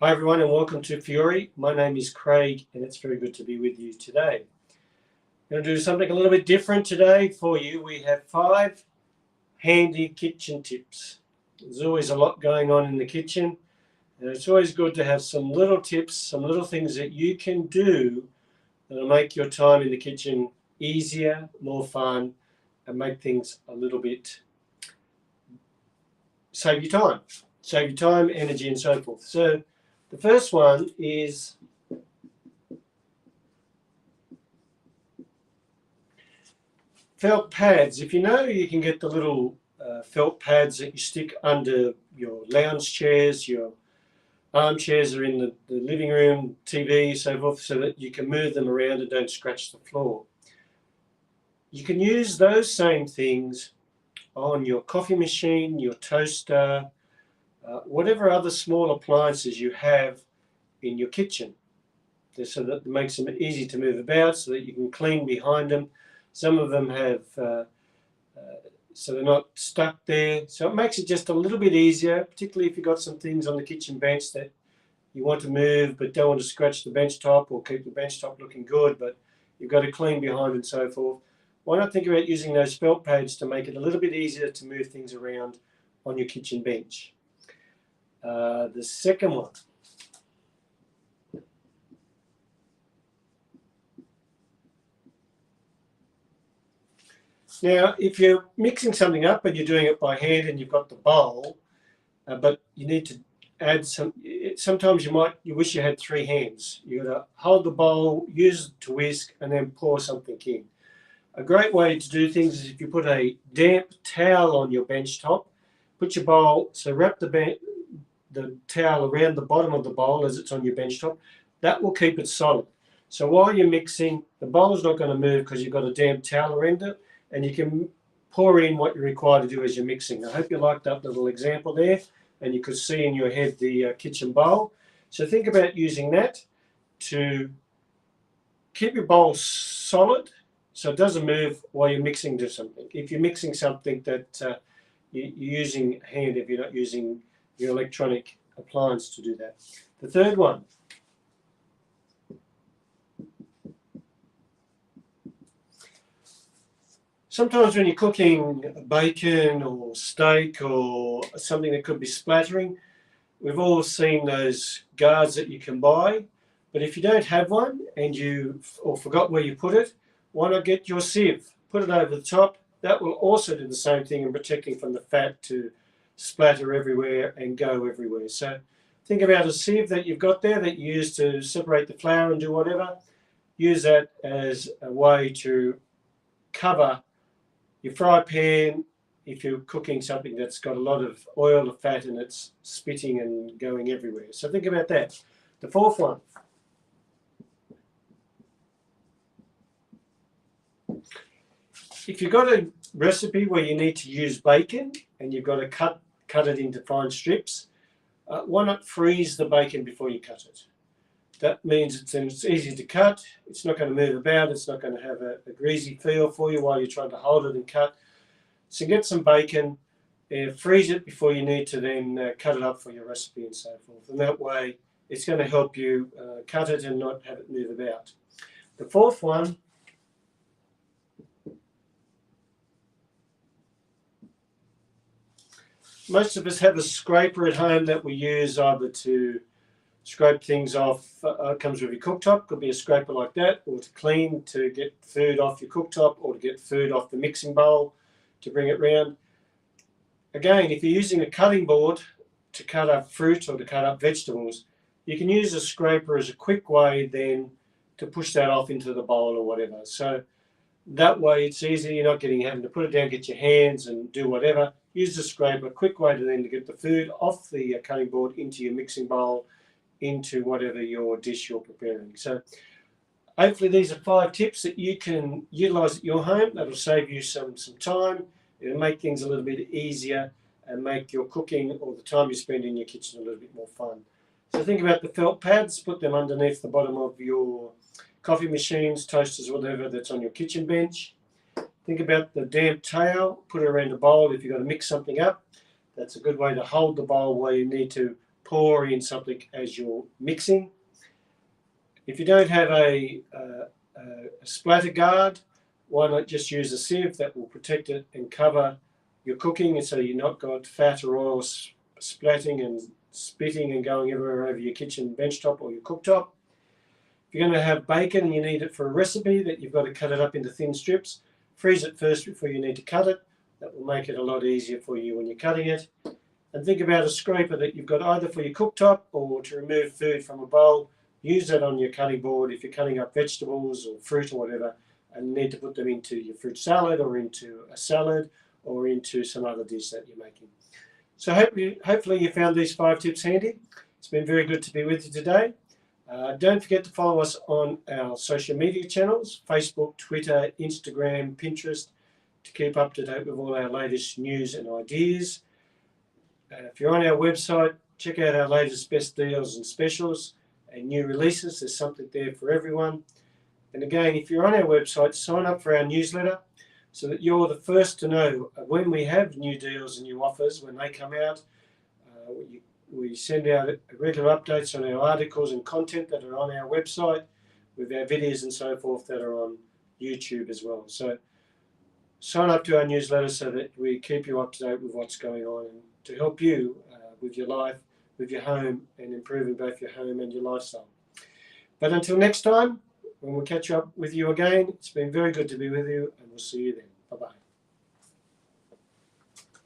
Hi everyone and welcome to Fiori. My name is Craig and it's very good to be with you today. I'm going to do something a little bit different today for you. We have 5 handy kitchen tips. There's always a lot going on in the kitchen and it's always good to have some little tips, some little things that you can do that'll make your time in the kitchen easier, more fun, and make things a little bit, save you time, energy and so forth. So the first one is felt pads. If you know, you can get the little felt pads that you stick under your lounge chairs, your armchairs are in the living room, TV, so forth, so that you can move them around and don't scratch the floor. You can use those same things on your coffee machine, your toaster, whatever other small appliances you have in your kitchen, so that it makes them easy to move about, so that you can clean behind them. Some of them have so they're not stuck there. So it makes it just a little bit easier, particularly if you've got some things on the kitchen bench that you want to move but don't want to scratch the bench top or keep the bench top looking good, but you've got to clean behind and so forth. Why not think about using those felt pads to make it a little bit easier to move things around on your kitchen bench. The second one. Now, if you're mixing something up and you're doing it by hand and you've got the bowl, but you need to add some, sometimes you wish you had 3 hands. You've got to hold the bowl, use it to whisk, and then pour something in. A great way to do things is if you put a damp towel on your bench top, put your bowl, so wrap the towel around the bottom of the bowl as it's on your bench top. That will keep it solid. So while you're mixing, the bowl's not going to move because you've got a damp towel around it, and you can pour in what you're required to do as you're mixing. I hope you liked that little example there, and you could see in your head the kitchen bowl. So think about using that to keep your bowl solid so it doesn't move while you're mixing to something. If you're mixing something that you're using hand, if you're not using your electronic appliance to do that. The third one. Sometimes when you're cooking bacon or steak or something that could be splattering, we've all seen those guards that you can buy. But if you don't have one and or forgot where you put it, why not get your sieve? Put it over the top. That will also do the same thing in protecting from the fat to splatter everywhere and go everywhere. So think about a sieve that you've got there that you use to separate the flour and do whatever. Use that as a way to cover your fry pan if you're cooking something that's got a lot of oil or fat and it's spitting and going everywhere. So think about that. The fourth one. If you've got a recipe where you need to use bacon and you've got to cut it into fine strips, why not freeze the bacon before you cut it? That means it's easy to cut, it's not going to move about, it's not going to have a greasy feel for you while you're trying to hold it and cut. So get some bacon, freeze it before you need to then cut it up for your recipe and so forth. And that way it's going to help you cut it and not have it move about. The fourth one, most of us have a scraper at home that we use either to scrape things off, comes with your cooktop, could be a scraper like that, or to clean, to get food off your cooktop, or to get food off the mixing bowl to bring it round. Again, if you're using a cutting board to cut up fruit or to cut up vegetables, you can use a scraper as a quick way then to push that off into the bowl or whatever. So that way it's easy, you're not having to put it down, get your hands and do whatever. Use the scraper, a quick way to then to get the food off the cutting board into your mixing bowl, into whatever your dish you're preparing. So hopefully these are 5 tips that you can utilize at your home. That'll save you some time. It'll make things a little bit easier and make your cooking or the time you spend in your kitchen a little bit more fun. So think about the felt pads, put them underneath the bottom of your coffee machines, toasters, whatever that's on your kitchen bench. Think about the damp towel, put it around the bowl if you've got to mix something up. That's a good way to hold the bowl while you need to pour in something as you're mixing. If you don't have a splatter guard, why not just use a sieve that will protect it and cover your cooking, and so you're not got fat or oil splatting and spitting and going everywhere over your kitchen benchtop or your cooktop. If you're going to have bacon and you need it for a recipe, that you've got to cut it up into thin strips, freeze it first before you need to cut it. That will make it a lot easier for you when you're cutting it. And think about a scraper that you've got either for your cooktop or to remove food from a bowl. Use that on your cutting board if you're cutting up vegetables or fruit or whatever, and need to put them into your fruit salad or into a salad or into some other dish that you're making. So hopefully you found these 5 tips handy. It's been very good to be with you today. Don't forget to follow us on our social media channels, Facebook, Twitter, Instagram, Pinterest, to keep up to date with all our latest news and ideas. If you're on our website, check out our latest best deals and specials and new releases. There's something there for everyone. And again, if you're on our website, sign up for our newsletter so that you're the first to know when we have new deals and new offers, when they come out. We send out regular updates on our articles and content that are on our website, with our videos and so forth that are on YouTube as well. So sign up to our newsletter so that we keep you up to date with what's going on, and to help you with your life, with your home, and improving both your home and your lifestyle. But until next time, when we catch up with you again, it's been very good to be with you, and we'll see you then. Bye-bye.